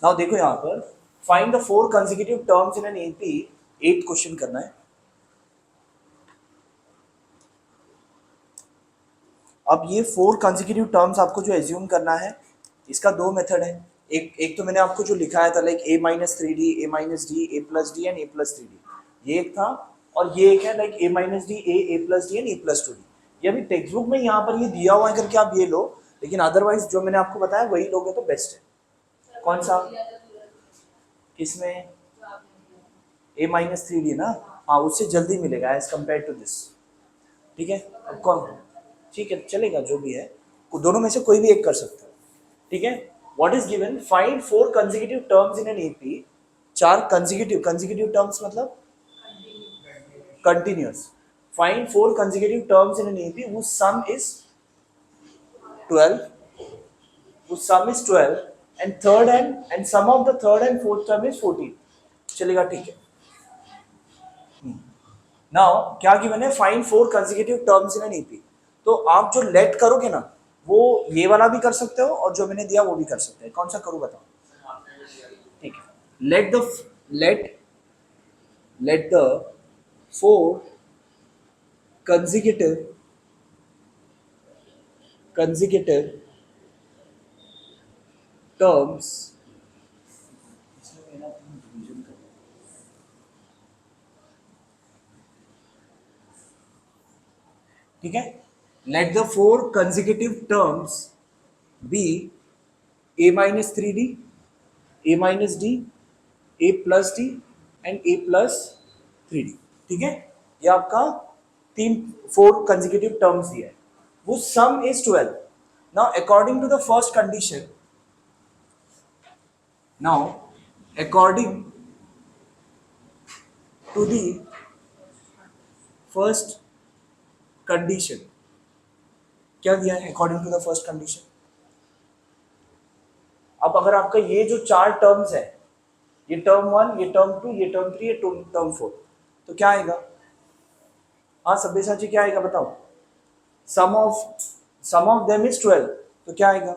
Now देखो यहाँ पर find the 4 consecutive terms in an AP, 8th question करना है। अब ये 4 कंसेक्यूटिव टर्म्स आपको जो एज्यूम करना है, इसका 2 मेथड है। एक तो मैंने आपको जो लिखाया था like a minus 3d, a minus d, a plus d and a plus 3d, ये एक था। और ये एक है like a minus d, a plus d and a plus 2d। ये अभी टेक्स्ट बुक में यहाँ पर ये दिया हुआ है करके आप ये लो, लेकिन अदरवाइज जो मैंने आपको बताया वही लोगे तो बेस्ट है। कौन सा? किसमें? a माइनस 3d ना, हाँ उससे जल्दी मिलेगा एज कम्पेयर टू दिस। ठीक है, अब कौन? ठीक है चलेगा, जो भी है दोनों में से कोई भी एक कर सकते हो। ठीक है, what is given? Find 4 consecutive terms in an AP. 4 consecutive terms मतलब continuous. Find 4 consecutive terms in an AP whose sum is 12, whose sum is 12 and sum of the third and fourth term is 14। चलेगा, ठीक है। Now क्या given है? Find 4 consecutive terms in an AP. तो आप जो late करोगे ना, वो ये वाला भी कर सकते हो और जो मैंने दिया वो भी कर सकते हैं। कौन सा करूं बताओ? ठीक है, let the let let the 4 consecutive terms ठीक है, let the 4 consecutive terms be a minus 3d, a minus d, a plus d and a plus 3d। ठीक है, ये आपका 4 consecutive terms दिया है, वो sum is 12। now according to the first condition now according to the first condition क्या दिया है? According to the first condition. अब अगर आपका ये जो 4 टर्म्स है, ये टर्म 1, ये टर्म 2, ये टर्म 3, ये टर्म 4, तो क्या आएगा? हाँ सब्यसाची, क्या आएगा बताओ? सम ऑफ देम इज 12, तो क्या आएगा?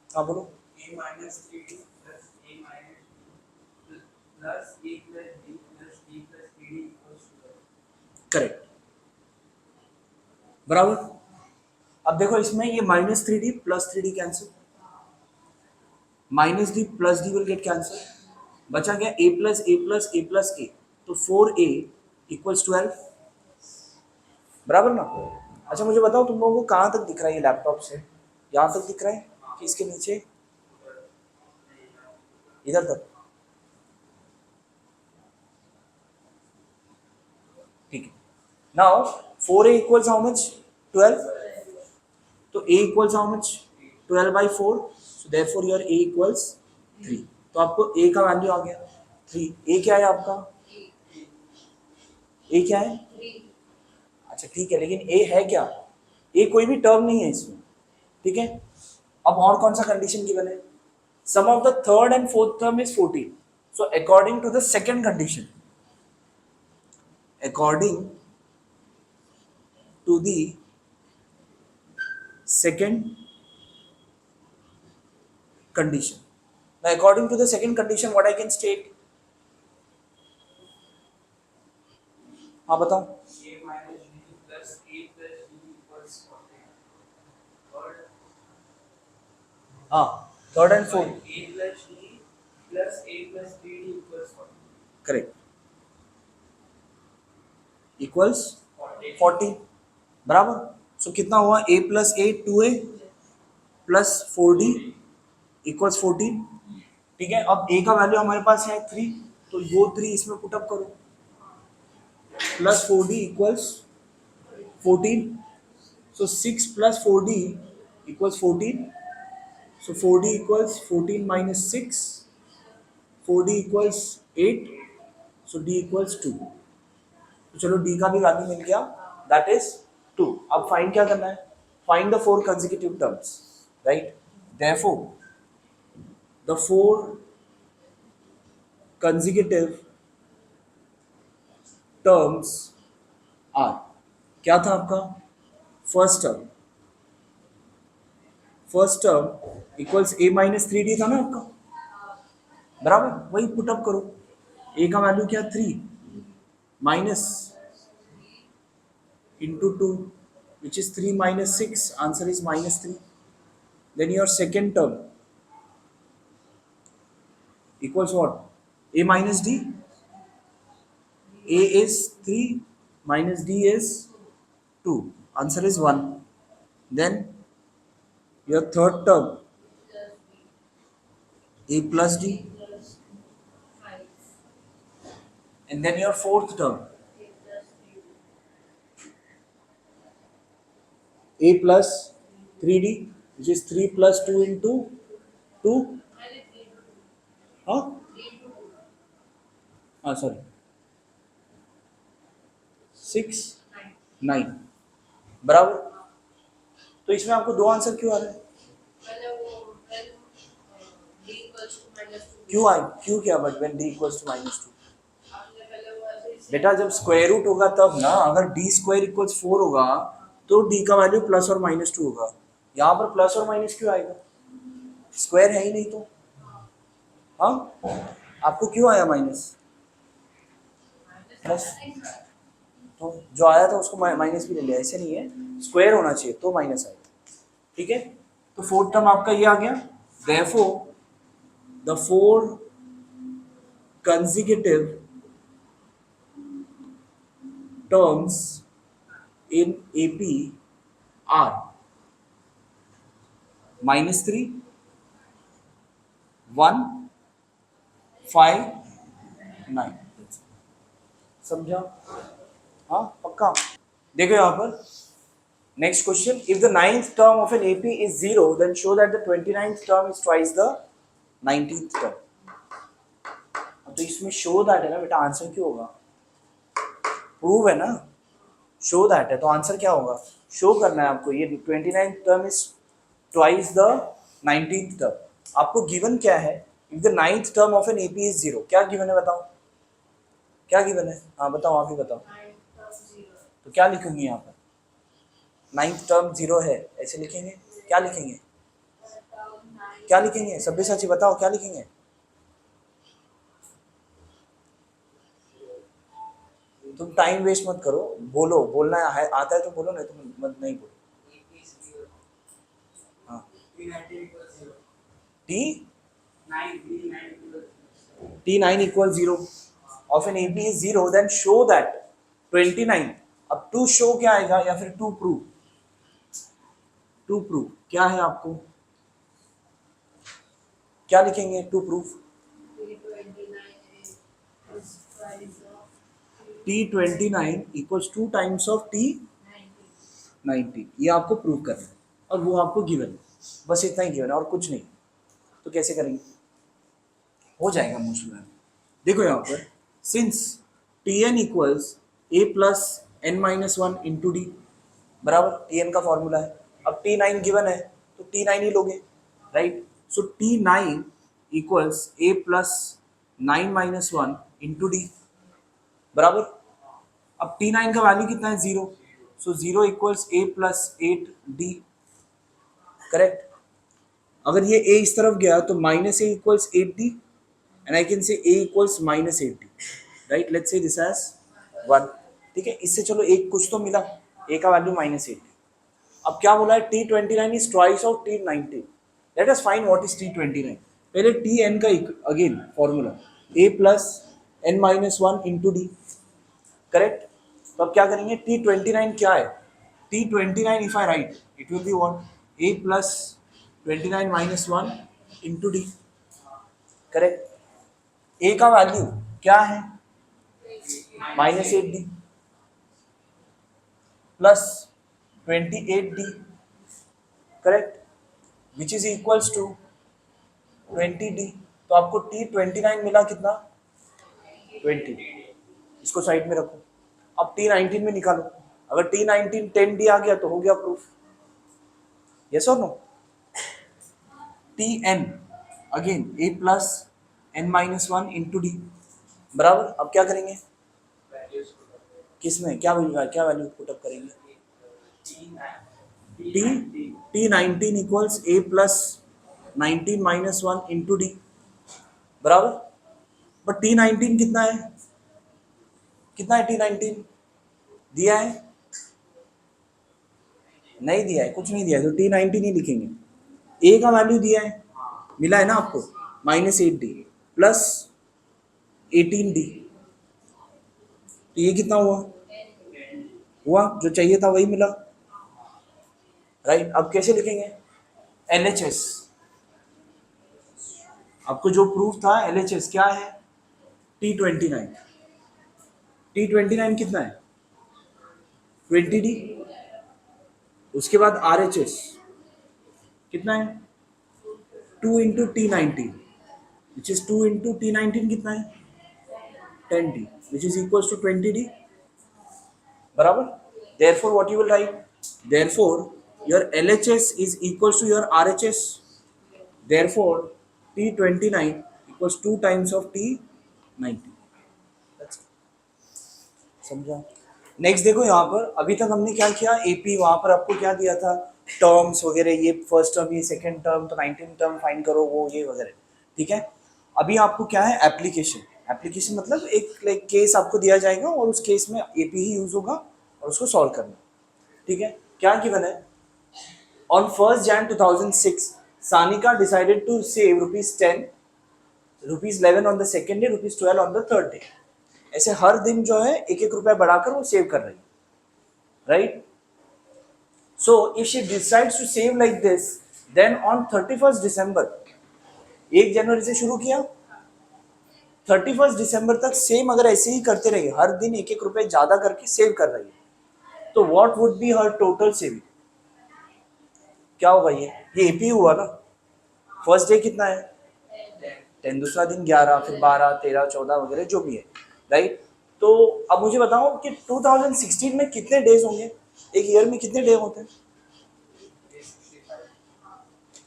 हाँ बोलो। a minus 3d plus a minus plus a plus d plus d plus 3d equals to 12। Correct, बराबर। अब देखो इसमें ये minus 3d plus 3d cancel, minus D plus D will get cancel, बचा गया a plus a plus a plus a, तो 4a equals 12, बराबर ना? अच्छा मुझे बताओ तुम लोगों को कहाँ तक दिख रहा है ये लैपटॉप से? यहाँ तक दिख रहा है कि इसके नीचे इधर तक? ठीक है, now 4a equals how much? 12, तो a equals how much? 12 by 4, so therefore your a equals 3। तो आपको a का वैल्यू आ गया 3। a क्या है आपका? a क्या है? अच्छा ठीक है, लेकिन a है क्या? a कोई भी टर्म नहीं है इसमें। ठीक है, अब और कौन सा कंडीशन गिवन है? Sum of the third and fourth term is 14। So according to the second condition, according to the second condition, now according to the second condition what I can state? हाँ बताओ। a minus d plus a plus d equals 14। और हाँ third and fourth, a plus d plus a plus 3d equals 14। Correct, equals 14। 14, बराबर। सो कितना हुआ? a plus A 2a plus 4d equals 14। ठीक है, अब a का वैल्यू हमारे पास है 3, तो वो 3 इसमें पुटअप करो, प्लस 4d इक्वल्स 14। सो 6 प्लस 4d इक्वल्स 14। सो 4d equals 14 minus 6, 4d equals 8, सो d इक्वल्स 2। तो चलो d का भी वैल्यू मिल गया, दैट इज 2। अब फाइंड क्या करना है? Find the 4 consecutive terms, right? Therefore the 4 consecutive terms are, क्या था आपका? First term equals a minus three D था ना आपका, बराबर, वही पुटअप करो। ए का वैल्यू क्या, 3 minus into 2 which is 3 minus 6, answer is -3। Then your second term equals what, a minus d, a is 3 minus d is 2, answer is 1। then your third term a plus d, and then your fourth term a plus 3d which is 3 plus 2 into 2, huh? Sorry, 6 9, बराबर। तो इसमें आपको दो answer क्यों आ रहे हैं, क्यों आए, क्यों क्या, but when d equals to -2, बेटा जब स्क्वायर रूट होगा तब ना, अगर d स्क्वायर इक्वल्स 4 होगा तो d का वैल्यू प्लस और -2 होगा। यहाँ पर प्लस और माइनस क्यों आएगा, स्क्वायर है ही नहीं तो, हाँ आपको क्यों आया माइनस, प्लस, तो जो आया था उसको माइनस भी ले लिया, ऐसे नहीं है, स्क्वायर होना चाहिए तो माइनस आएगा, ठीक है। तो फोर्थ टर्म आपका ये आ गया, therefore the 4 consecutive terms in AP are -3, 1, 5, 9। समझा, हाँ पक्का। देखो यहाँ पर next question, if the 9th term of an AP is 0 then show that the 29th term is twice the 19th term। तो इसमें शो दैट है ना बेटा, आंसर क्यों होगा, प्रूव है ना, शो दैट है तो आंसर क्या होगा, शो करना है आपको, ये 29th term is twice the 19th term. आपको गिवन क्या है, if the 9th term of an AP is 0, क्या गिवन है बताओ, क्या गिवन है, हाँ बताओ, आप ही बताओ, तो क्या लिखूंगी यहाँ पर, 9th टर्म 0 है ऐसे लिखेंगे, क्या लिखेंगे, क्या लिखेंगे, सभ्य साची बताओ क्या लिखेंगे, तुम टाइम वेस्ट मत करो, बोलो, बोलना है, आता है तो बोलो, नहीं तो मत नहीं बोलो। हाँ T9 equals 0 of an AP is 0 then show that 29, अब टू शो क्या आएगा या फिर टू प्रूव, टू प्रूव क्या है, आपको क्या लिखेंगे, to prove T29 equals 2 times of T19, ये आपको प्रूव करना है और वो आपको गिवन है, बस इतना ही गिवन है और कुछ नहीं। तो कैसे करेंगे, हो जाएगा मोस्ट में। देखो यहाँ पर since Tn equals a plus n minus 1 into D, बराबर Tn का फॉर्मूला है, अब T9 गिवन है तो T9 ही लोगे, right. So T9 equals a plus 9 minus 1 into D, बराबर। अब T9 का वैल्यू कितना है, 0, सो 0 equals a plus 8d, correct. अगर ये a इस तरफ गया तो minus a equals 8d and I can say a equals minus 8d, right. Let's say this as 1, ठीक है, इससे चलो एक कुछ तो मिला, a का वैल्यू माइनस 8d। अब क्या बोला है, T29 is twice of T19, let us find what is T29। पहले Tn का again formula a plus n minus 1 into D, correct. तो अब क्या करेंगे, T29 क्या है, T29 if I write it will be what, a plus 29 minus 1 into D, correct. a का value क्या है, minus 8d plus 28d, correct, which is equals to 20d। तो आपको T29 मिला कितना, 20, इसको साइड में रखो। अब T19 में निकालो, अगर T19 10d आ गया तो हो गया प्रूफ, यस और no. Tn again a plus n minus 1 into D, बराबर। अब क्या करेंगे, किस में क्या वैल्यू पुटअप करेंगे, T19 equals A plus 19 minus 1 into D, बराबर। बट T19 कितना है, कितना है T19 दिया है, नहीं दिया है, कुछ नहीं दिया है, तो T19 ही लिखेंगे। A का वैल्यू दिया है, मिला है ना आपको, -8D प्लस 18D, तो ये कितना हुआ, जो चाहिए था वही मिला, राइट। अब कैसे लिखेंगे, LHS, आपको जो प्रूफ था LHS क्या है, T29, T29 कितना है 20D, उसके बाद RHS कितना है 2 into T19 which is 2 into T19 कितना है 10D which is equals to 20D, बराबर। therefore what you will write, therefore your LHS is equals to your RHS, therefore T29 equals 2 times of T19, समझा। Next देखो यहाँ पर, अभी तक हमने क्या किया, एपी वहाँ पर आपको क्या दिया था, टर्म्स वगैरह, ये फर्स्ट टर्म ये सेकंड टर्म, तो 19 टर्म फाइंड करो वो ये वगैरह, ठीक है। अभी आपको क्या है, एप्लीकेशन, एप्लीकेशन मतलब एक लाइक केस आपको दिया जाएगा और उस केस में एपी ही यूज होगा और उसको सॉल्व करना, ठीक है। क्या गिवन है, on 1st Jan 2006 Sanika decided to save ₹10, ₹11 on the second day, ₹12 on the third day. ऐसे हर दिन जो है एक एक रुपया बढ़ाकर वो सेव कर रही है, right. So if she decides to save like this, then on 31st December, 1 जनवरी से शुरू किया, 31st December तक सेम अगर ऐसे ही करते रहिए, हर दिन एक एक रुपये ज्यादा करके सेव कर रही है, तो what would be her total saving, क्या होगा, ये एपी हुआ ना। फर्स्ट डे कितना है 10, दूसरा दिन 11, फिर 12, 13, 14 वगैरह जो भी है, राइट। तो अब मुझे बताओ कि 2016 में कितने डेज होंगे, एक ईयर में कितने डे होते हैं,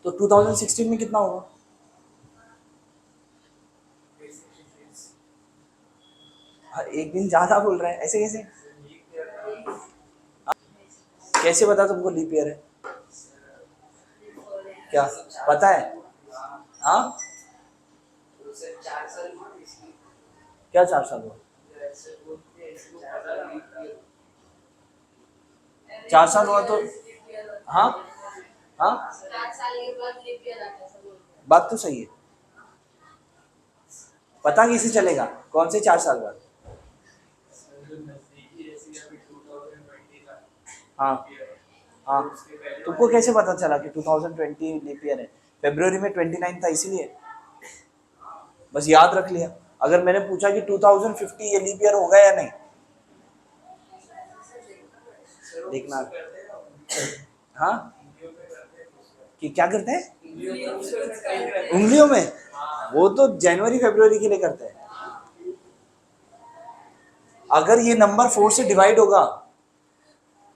तो 2016 में कितना होगा, एक दिन ज्यादा बोल रहे हैं, ऐसे कैसे, कैसे पता तुमको लीप ईयर है, क्या पता है, हाँ क्या 4 साल हुआ, 4 साल हुआ तो, हाँ हाँ बात तो सही है, पता कैसे चलेगा कौन से 4 साल बाद, हाँ हाँ, तुमको कैसे पता चला कि 2020 लीप ईयर है, फरवरी में 29 था इसीलिए, बस याद रख लिया। अगर मैंने पूछा कि 2050 ये लीप ईयर होगा या नहीं, देखना, हाँ कि क्या करते हैं उंगलियों में, वो तो जनवरी फरवरी के लिए करते हैं। अगर ये नंबर 4 से डिवाइड होगा,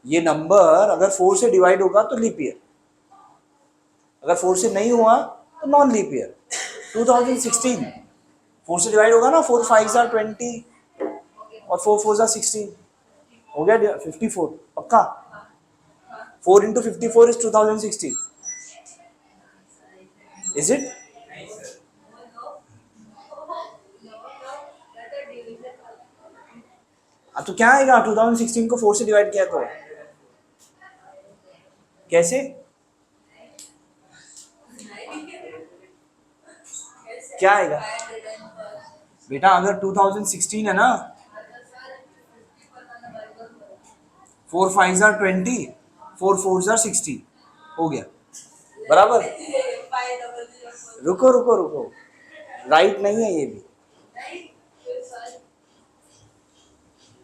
ये नंबर अगर 4 से डिवाइड होगा तो लीप ईयर, अगर 4 से नहीं हुआ तो नॉन लीप ईयर। 2016 4 से डिवाइड होगा ना, 4 5 are 20 और 4 4 are 16, हो गया 54 पक्का। 4 into 54 is 2016, is it? तो क्या आएगा 2016 को 4 से डिवाइड किया तो कैसे, क्या आएगा बेटा, अगर 2016 है ना, 4 5 are 20, 4 4 are 60, हो गया बराबर। रुको रुको रुको, राइट नहीं है ये भी,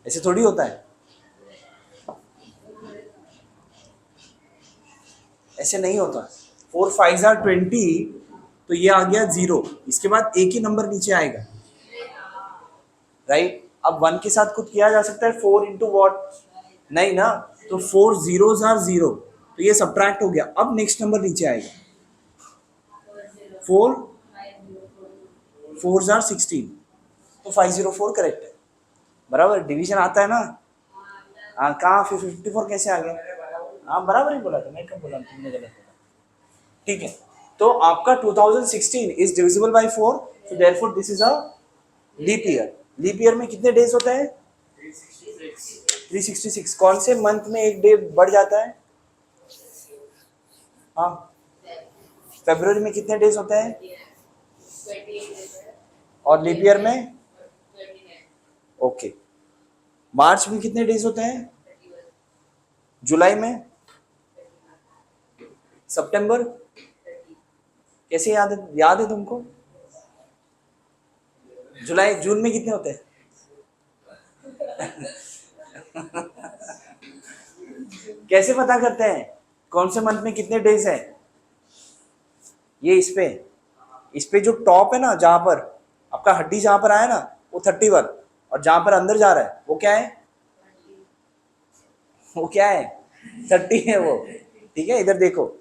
ऐसे थोड़ी होता है, ऐसे नहीं होता। 4 5 are 20, तो ये आ गया 0, इसके बाद एक ही नंबर नीचे आएगा, राइट। अब 1 के साथ कुछ किया जा सकता है, 4 इंटू वॉट, नहीं ना, तो 4 zeros are 0, तो ये सब्ट्रैक्ट हो गया। अब नेक्स्ट नंबर नीचे आएगा, 4 4s are 16, तो 504 करेक्ट है, बराबर। डिवीजन आता है ना, हाँ, कहाँ फिर 54 कैसे आ गया, हाँ बराबर ही बोला था, मैं कब बोला तुमने गलत बोला। ठीक है, तो आपका 2016 is divisible by 4, so therefore this is a leap year. Leap year में कितने डेज होते हैं? 366। कौन से मंथ में एक डे बढ़ जाता है? हाँ, फरवरी में कितने डेज होते हैं? और लीप ईयर में? ओके। मार्च में कितने डेज होते हैं? जुलाई में? सितंबर? कैसे याद है तुमको? जुलाई, जून में कितने होते हैं? कैसे पता करते हैं कौन से मंथ में कितने डेज हैं? ये इस पे जो टॉप है ना, जहां पर आपका हड्डी जहां पर आया ना, वो 31, और जहां पर अंदर जा रहा है वो क्या है? वो क्या है? 30 है वो। ठीक है, इधर देखो,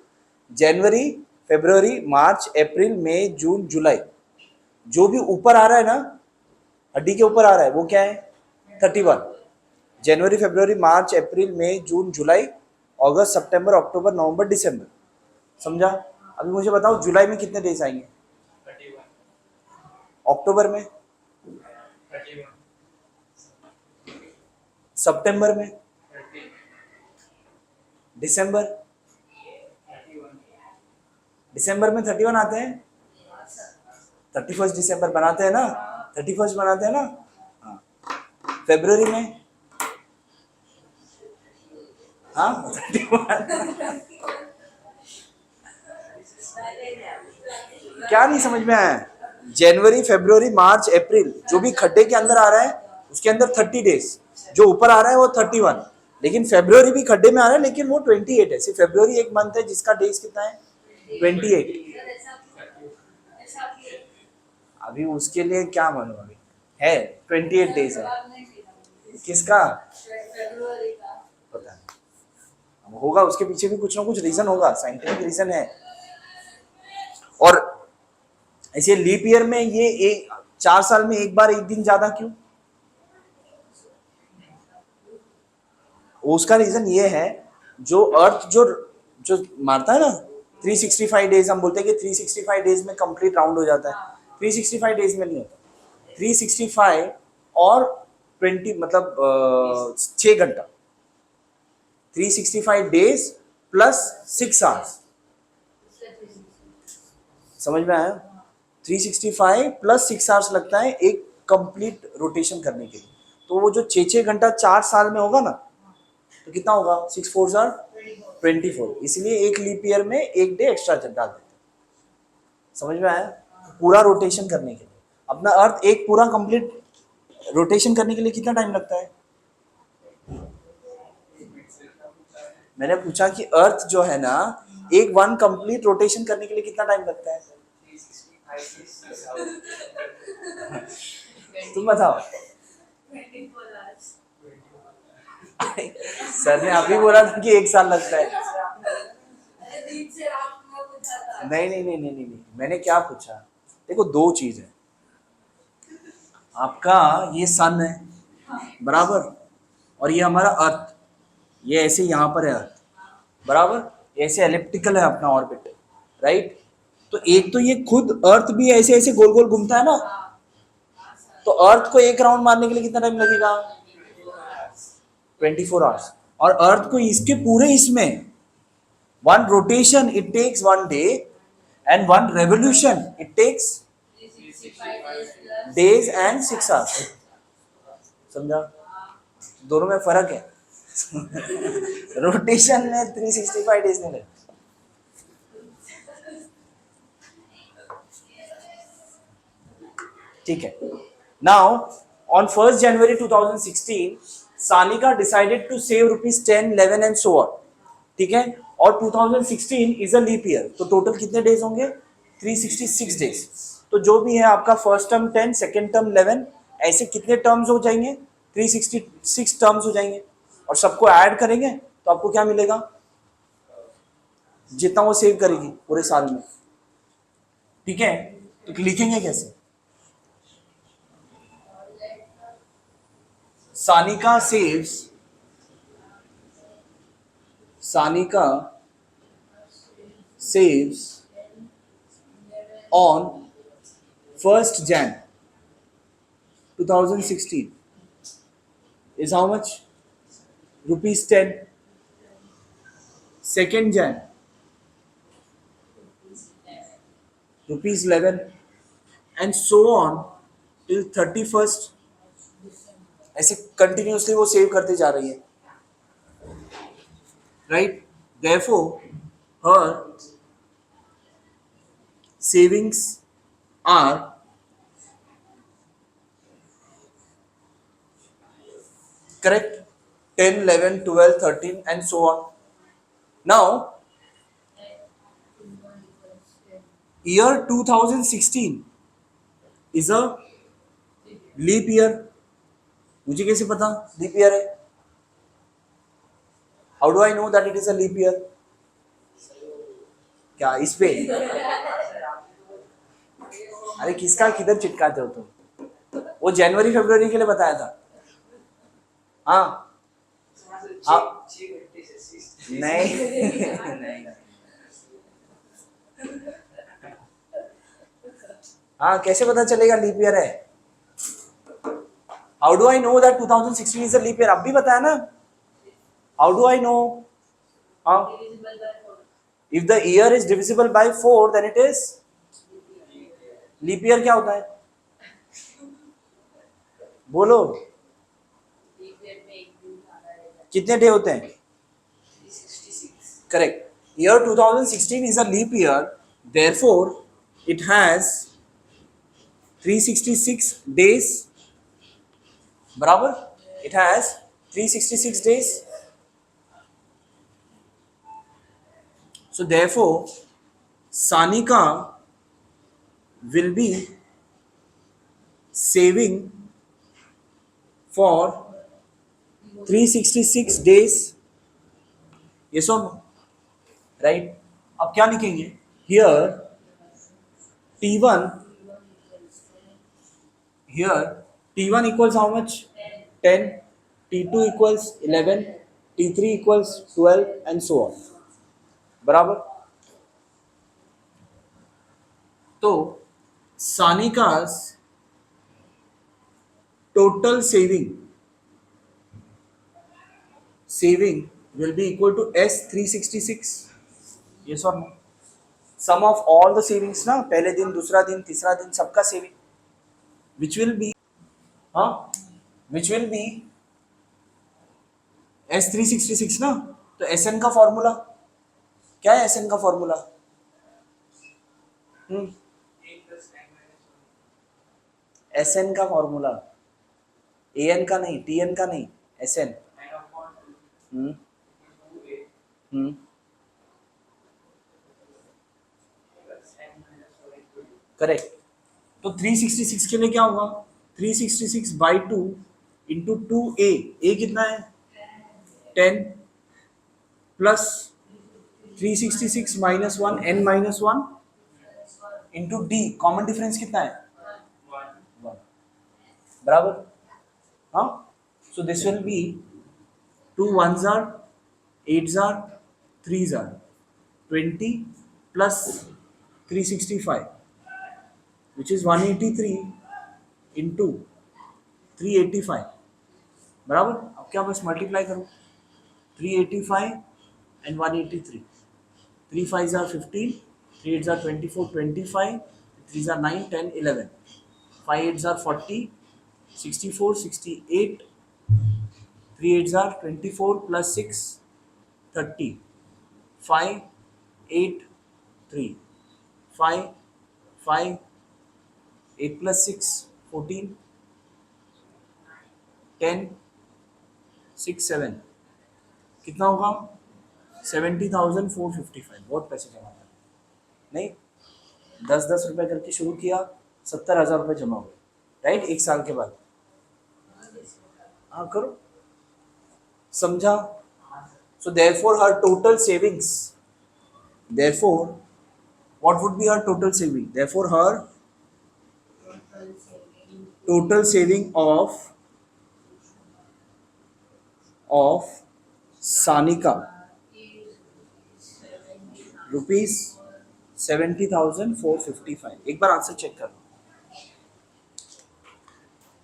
जनवरी, फरवरी, मार्च, अप्रैल, मई, जून, जुलाई, जो भी ऊपर आ रहा है ना, हड्डी के ऊपर आ रहा है, वो क्या है? 31। जनवरी, फरवरी, मार्च, अप्रैल, मई, जून, जुलाई, अगस्त, सितंबर, अक्टूबर, नवंबर, दिसंबर। समझा? अभी मुझे बताओ जुलाई में कितने डेज आएंगे? 31, अक्टूबर में? 31, सितंबर में? 30, दिसंबर? 31, दिसंबर में 31 आते हैं? 31 दिसंबर बनाते हैं ना? 31 बनाते हैं ना? हाँ। फरवरी में? हाँ 31। क्या नहीं समझ में आया? जनवरी, फरवरी, मार्च, अप्रैल, जो भी खड्डे के अंदर आ रहा है उसके अंदर 30 डेज, जो ऊपर आ रहा है वो 31, लेकिन फरवरी भी खड्डे में आ रहा है लेकिन वो 28 है। सिर्फ फरवरी एक मंथ है जिसका डेज कितना है? 28। अभी उसके लिए क्या मालूम, अभी है 28 डेज है। किसका? पता नहीं, अब होगा उसके पीछे भी कुछ ना कुछ रीजन होगा, साइंटिफिक रीजन है। और ऐसे लीप ईयर में ये एक 4 साल में एक बार एक दिन ज्यादा क्यों? उसका रीजन ये है, जो अर्थ जो जो मारता है ना 365 डेज, हम बोलते हैं कि 365 डेज में कंप्लीट राउंड हो जाता है। 365 डेज में नहीं होता, 365 और 20 मतलब 6 घंटा, 365 डेज प्लस 6 आवर्स। समझ में आया? 365 प्लस 6 आवर्स लगता है एक कंप्लीट रोटेशन करने के लिए। तो वो जो 6 घंटा 4 साल में होगा ना, तो कितना होगा? 6 4 आर 24। इसलिए एक लीप ईयर में एक डे एक्स्ट्रा डाल देते हैं। समझ में आया? पूरा रोटेशन करने के लिए अपना अर्थ एक पूरा कंप्लीट रोटेशन करने के लिए कितना टाइम लगता है? मैंने पूछा कि अर्थ जो है ना, एक वन कंप्लीट रोटेशन करने के लिए कितना टाइम लगता है? 365 तुम बताओ। सर ने अभी बोला था कि 1 साल लगता है। नहीं नहीं नहीं नहीं नहीं, नहीं। मैंने क्या पूछा? देखो, दो चीज है। आपका ये सन है, बराबर, और ये हमारा अर्थ, ये ऐसे यहाँ पर है अर्थ, बराबर, ऐसे एलिप्टिकल है अपना ऑर्बिट, राइट। तो एक तो ये खुद अर्थ भी ऐसे ऐसे गोल गोल घूमता है ना, तो अर्थ को एक राउंड मारने के लिए कितना टाइम लगेगा? 24 आवर्स। और अर्थ को इसके पूरे इसमें one rotation it takes 1 day and 1 revolution it takes days and 6 hours. समझा? दोनों में फर्क है। रोटेशन में 365 डेज नहीं लगते। ठीक है। Now on 1st January 2016 Sanika decided to save ₹10, 11 and so on. ठीक है, और 2016 इज अ लीप ईयर, तो टोटल कितने डेज होंगे? 366 डेज। तो जो भी है आपका फर्स्ट टर्म 10, सेकेंड टर्म 11, ऐसे कितने टर्म्स हो जाएंगे? 366 टर्म्स हो जाएंगे। और सबको ऐड करेंगे तो आपको क्या मिलेगा? जितना वो सेव करेगी पूरे साल में। ठीक है, तो लिखेंगे कैसे? Sanika Sanika saves on 1st Jan 2016 is how much? Rupees 10. 2nd Jan rupees 11, and so on till 31st. ऐसे कंटिन्यूसली वो सेव करते जा रही है, right? Therefore her savings are correct 10, 11, 12, 13 and so on. Now year 2016 is a leap year. मुझे कैसे पता leap year है? How do I know that it is a leap year? क्या इस पे? अरे किसका किधर चिटकाते हो तुम? वो जनवरी फरवरी के लिए बताया था। हाँ नहीं नहीं। हाँ कैसे पता चलेगा लीप ईयर है? How do I know that 2016 is a leap year? अब भी बताया ना। How do I know? हाँ, if the year is divisible by 4 then it is leap year. क्या होता है बोलो? कितने डे होते हैं? Correct. Year 2016 is a leap year, therefore it has 366 days. बराबर? It has 366 days. So therefore Sanika will be saving for 366 days. Yes or no? Right? अब क्या लिखेंगे? Here T1 equals how much? 10. T2 equals 11. T3 equals 12 and so on. बराबर? तो Sanika's total saving will be equal to S366. Yes or no? Sum of all the savings ना, पहले दिन, दूसरा दिन, तीसरा दिन, सबका saving, which will be S366 ना। तो SN का फॉर्मूला क्या है? SN का फॉर्मूला SN का फॉर्मूला AN का नहीं, TN का नहीं, SN। करेक्ट। तो 366 के लिए क्या होगा? 366 बाई 2 इंटू 2A। A कितना है? 10 plus 366 minus 1 N minus 1 into D। Common difference कितना है? 1। बराबर? हाँ। So this will be 2 1s are 8s are 3s are 20 plus 365 which is 183 into 385। बराबर? अब क्या बस मल्टीप्लाई करो 385 and 183। 3 5s are 15, 3 8s are 24, 25, 3s are 9, 10, 11, 5 8s are 40, 64, 68, 3 8s are 24 plus 6, 30, 5, 8, 3, 5, 5, 8 plus 6, 14, 10, 6, 7। कितना होगा? 70,455। बहुत पैसे जमा कर नहीं, 10-10 रुपए करके शुरू किया, 70,000 रुपए जमा हुए, राइट? 1 साल के बाद। हाँ करो, समझा? So therefore her total savings, therefore what would be her total saving? Therefore her total saving of Sanika ₹70,455। एक बार आंसर चेक कर लो।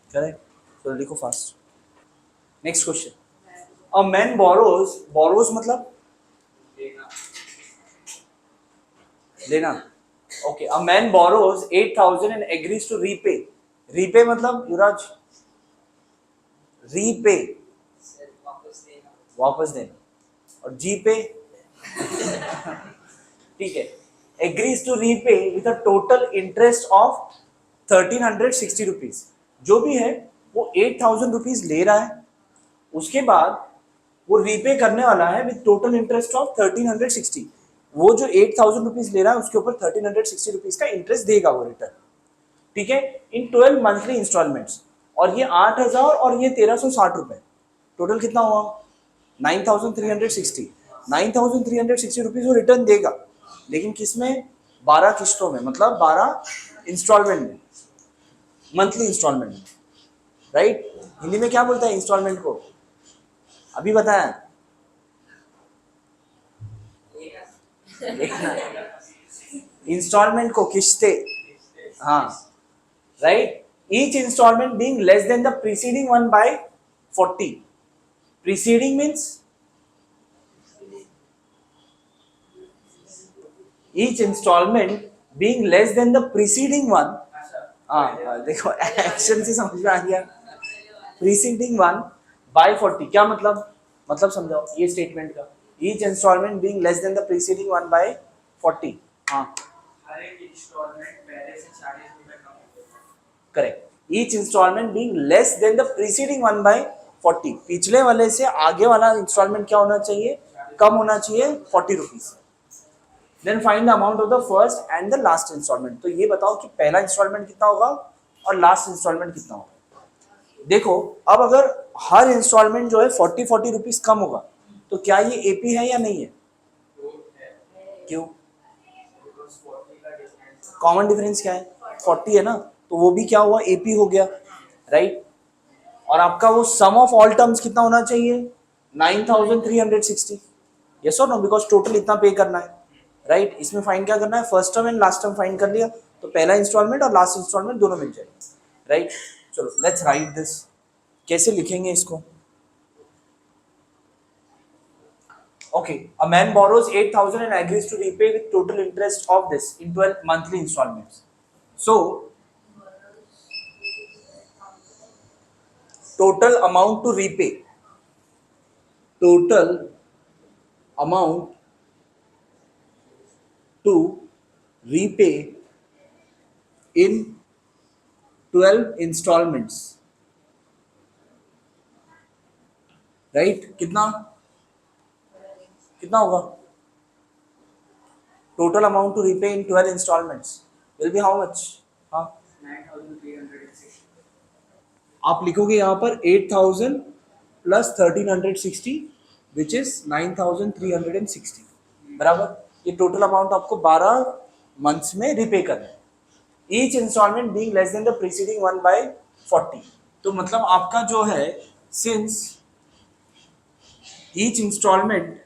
करेक्ट, तो लिखो fast. Next question, a man borrows मतलब लेना लेना। Okay, a man borrows 8,000 and agrees to repay. Repay मतलब Yuvraj, repay sir वापस देना वापस देना, और जी पे ठीक है, agrees to repay with a total interest of 1,360 rupees. जो भी है वो 8,000 रुपीज ले रहा है, उसके बाद वो रीपे करने वाला है विद टोटल इंटरेस्ट ऑफ 1,360। वो जो 8,000 रुपीज ले रहा है उसके ऊपर 1,360 रुपीज का इंटरेस्ट देगा वो रिटर्न, ठीक है, इन 12 मंथली इंस्टॉलमेंट्स। और ये 8,000 और ये 1,360 रुपए, टोटल कितना हुआ 9,360। 9,360 रुपीज वो रिटर्न देगा, लेकिन किस में, 12 किस्तों में, मतलब 12 इंस्टॉलमेंट में, मंथली इंस्टॉलमेंट में, राइट। हिंदी में क्या बोलता है इंस्टॉलमेंट को, अभी बताया इंस्टॉलमेंट को किस्ते, हाँ, right. Each installment being less than the preceding one by 40। Preceding means each installment being less than the preceding one। हाँ देखो एक्शन से समझ में आ गया, preceding one by 40 क्या मतलब समझाओ ये स्टेटमेंट का, each installment being less than the preceding one by 40। हाँ हर एक इंस्टॉलमेंट पहले से 40 रुपए कम होगा। Correct, each installment being less than the preceding one by 40। पिछले वाले से आगे वाला इंस्टॉलमेंट क्या होना चाहिए, कम होना चाहिए 40 rupees. Then find the amount of the first and the last installment. तो ये बताओ कि पहला इंस्टॉलमेंट कितना होगा और लास्ट इंस्टॉलमेंट कितना होगा। देखो अब अगर हर इंस्टॉलमेंट जो है 40 रुपीज कम होगा तो क्या ये एपी है या नहीं है, क्यों, कॉमन डिफरेंस क्या है 40 है ना, तो वो भी क्या हुआ एपी हो गया, राइट। और आपका वो सम ऑफ ऑल टर्म्स कितना होना चाहिए 9,360, यस और नो, बिकॉज टोटल इतना पे करना है, राइट। इसमें फाइंड क्या करना है, first term and last term find कर लिया, तो पहला इंस्टॉलमेंट और लास्ट इंस्टॉलमेंट दोनों मिल जाएंगे, राइट। चलो लेट्स राइट दिस, कैसे लिखेंगे इसको। Okay, a man borrows 8,000 and agrees to repay with total interest of this in 12 monthly installments. So total amount to repay, total amount to repay in 12 installments, right। कितना कितना होगा, total amount to repay in 12 installments will be how much, हाँ 9,360। आप लिखोगे यहाँ पर 8,000 plus 1,360 which is 9,360, बराबर। ये टोटल अमाउंट आपको 12 मंथ्स में रिपे करना है, each installment being less than the preceding one by 40। तो मतलब आपका जो है, since each installment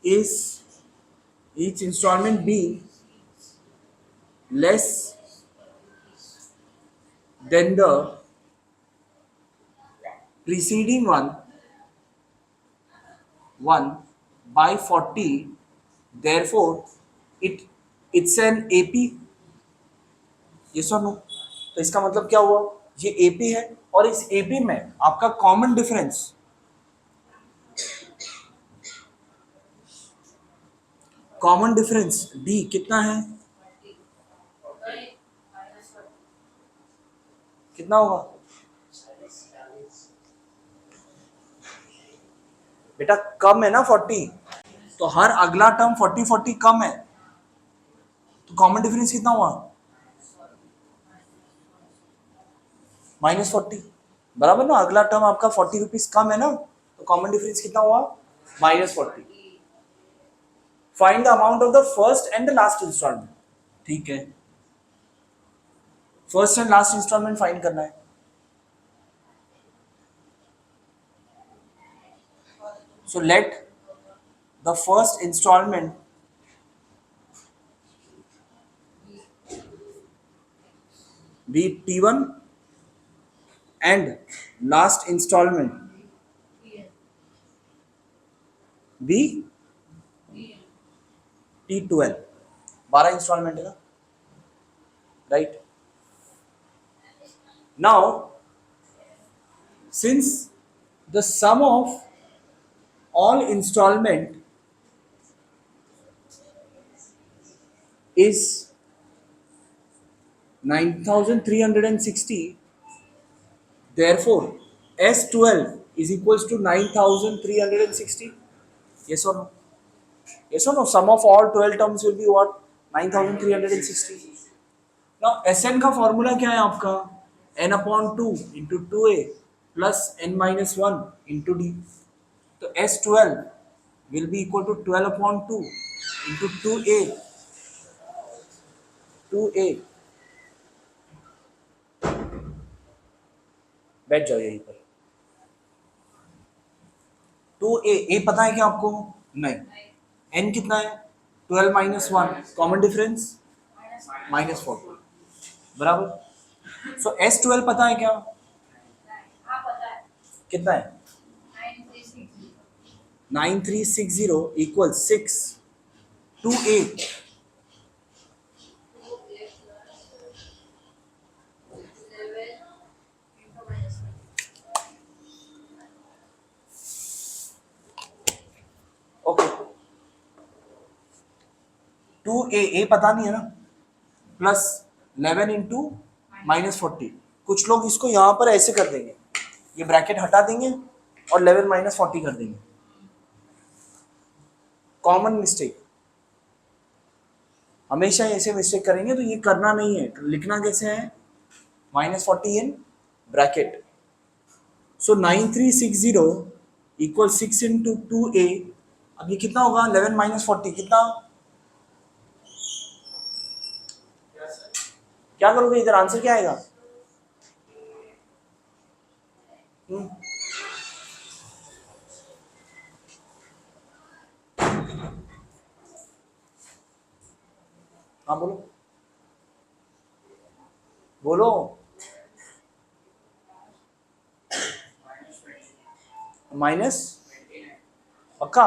is each installment being less than the preceding one by 40, therefore it's an AP, yes or no। तो इसका मतलब क्या हुआ, ये AP है, और इस AP में आपका कॉमन डिफरेंस D कितना है, कितना होगा बेटा, कम है ना 40, तो हर अगला टर्म 40 कम है, तो कॉमन डिफरेंस कितना हुआ -40, बराबर ना। अगला टर्म आपका 40 रुपीज कम है ना, तो कॉमन डिफरेंस कितना हुआ -40। Find the amount of the first and the last installment, ठीक है, first and last installment find करना है। So let the first installment be T1 and last installment be T12. 12 instalment है ना, right? Now, since the sum of all installment is 9360, therefore S12 is equals to 9360. Yes or no? Yes or no? Sum of all 12 terms will be what? 9360. Now Sn का formula क्या है आपका? n upon 2 into 2a plus n minus 1 into d. तो S12 will be equal to 12 upon 2 into 2a. बैठ जाओ यहीं पर. 2a, a पता है क्या आपको? नहीं. n कितना है? 12 माइनस 1, कॉमन डिफरेंस माइनस 4, बराबर. सो S12 पता है क्या? कितना है? 9360 इक्वल 6 2a. ओके, 2a पता नहीं है ना, प्लस 11 इंटू माइनस 40. कुछ लोग इसको यहां पर ऐसे कर देंगे, ये ब्रैकेट हटा देंगे और 11 माइनस 40 कर देंगे. कॉमन मिस्टेक, हमेशा ऐसे मिस्टेक करेंगे, तो ये करना नहीं है. लिखना कैसे है? Minus 40 in bracket. So 9360 equal 6 into 2a. अब ये कितना होगा? 11 माइनस 40 कितना? क्या करोगे इधर? आंसर क्या आएगा? हाँ बोलो बोलो. माइनस पक्का?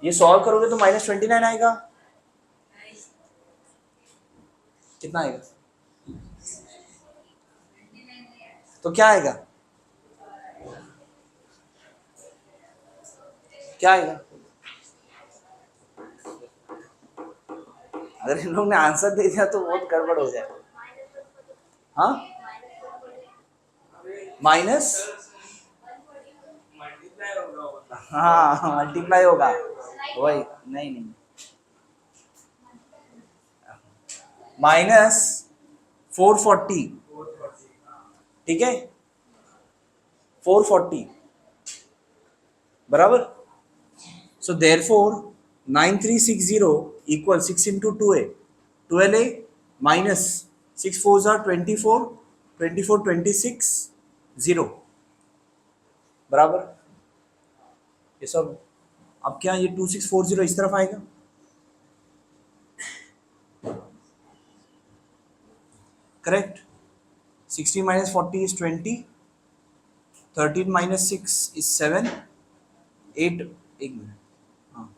ये सॉल्व करोगे तो माइनस 29 आएगा. कितना आएगा? तो क्या आएगा? क्या आएगा? अगर इन लोग ने आंसर दे दिया तो बहुत गड़बड़ हो जाए. हाँ, माइनस, हाँ मल्टीप्लाई होगा. वही नहीं, माइनस 440. ठीक है, 440 बराबर. So therefore 9360 equal 6 into 2a. 12a minus 6 4 are 24, 24 26 0 बराबर. ये सब अब क्या, ये 2640 इस तरफ आएगा. Correct. 60 minus 40 is 20. 13 minus 6 is 7. 8, एक मिनट, हाँ,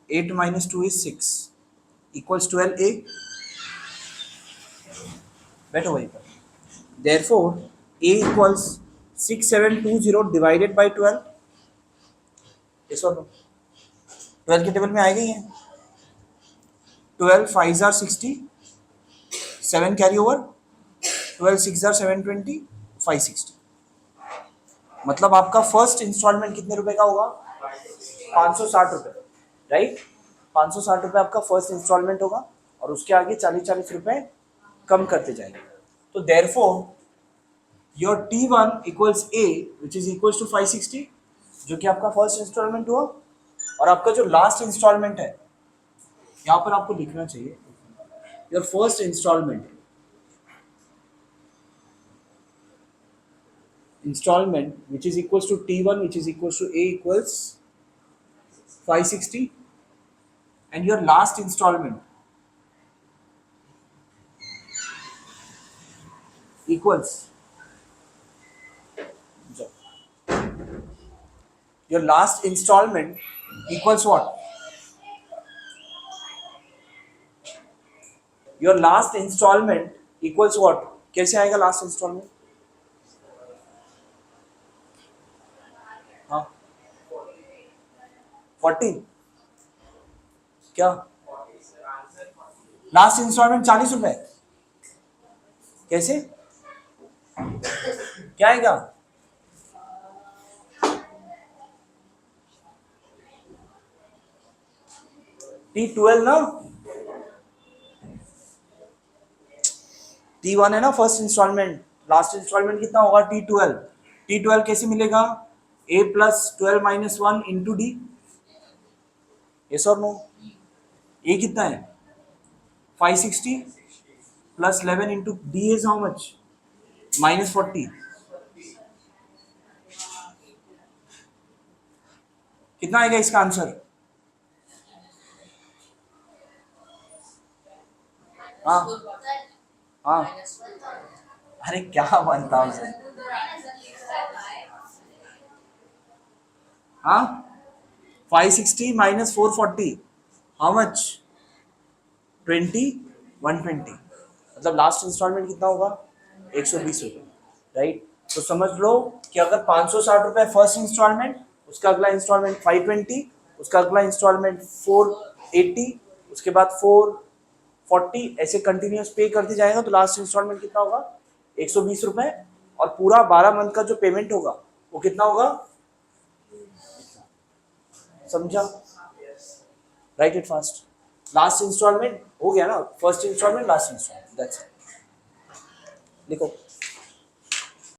8 minus 2 is 6 equals 12a. बैठो वहीं पर. Therefore a equals 6720 divided by 12. yes or no? 12 के टेबल में आएगा ही है. 12 5s are 60, 7 carry over, 12 6 are 720, 560. मतलब आपका फर्स्ट इंस्टॉलमेंट कितने रुपए का होगा? 560 रुपए, राइट? 560 रुपए आपका फर्स्ट इंस्टॉलमेंट होगा और उसके आगे 40-40 रुपए कम करते जाएंगे. तो therefore your T1 equals A which is equals to 560, जो कि आपका फर्स्ट इंस्टॉलमेंट हुआ. और आपका जो लास्ट इंस्टॉलमेंट है, यहाँ पर आपको लिखना चाहिए your first installment installment which is equals to T1 which is equals to A equals 560 and your last installment equals your last installment equals what? Your last installment equals what? कैसे आएगा last installment? हाँ 14 क्या? Last instalment 40 रुपए कैसे? क्या आएगा? T12 ना, T1 है ना फर्स्ट इंस्टॉलमेंट, लास्ट इंस्टॉलमेंट कितना होगा? T12. T12 कैसे मिलेगा? A plus 12 minus 1 into D. Yes और नो? A कितना है? 560 plus 11 into D is how much? -40. कितना आएगा इसका आंसर? हाँ हाँ, अरे क्या 1000? हाँ 560 माइनस 440 हाउ मच? 120. मतलब लास्ट इंस्टॉलमेंट कितना होगा? 120 रुपये, राइट? तो समझ लो कि अगर 560 रुपये फर्स्ट इंस्टॉलमेंट, उसका अगला इंस्टॉलमेंट 520, उसका अगला इंस्टॉलमेंट 480, उसके बाद 440, ऐसे कंटिन्यूस पे करते जाएगा तो लास्ट इंस्टॉलमेंट कितना होगा? 120 रुपये. और पूरा 12 मंथ का जो पेमेंट होगा वो कितना होगा? समझा? Write it fast. Last installment हो गया ना, first installment, last installment, that's it. लिखो.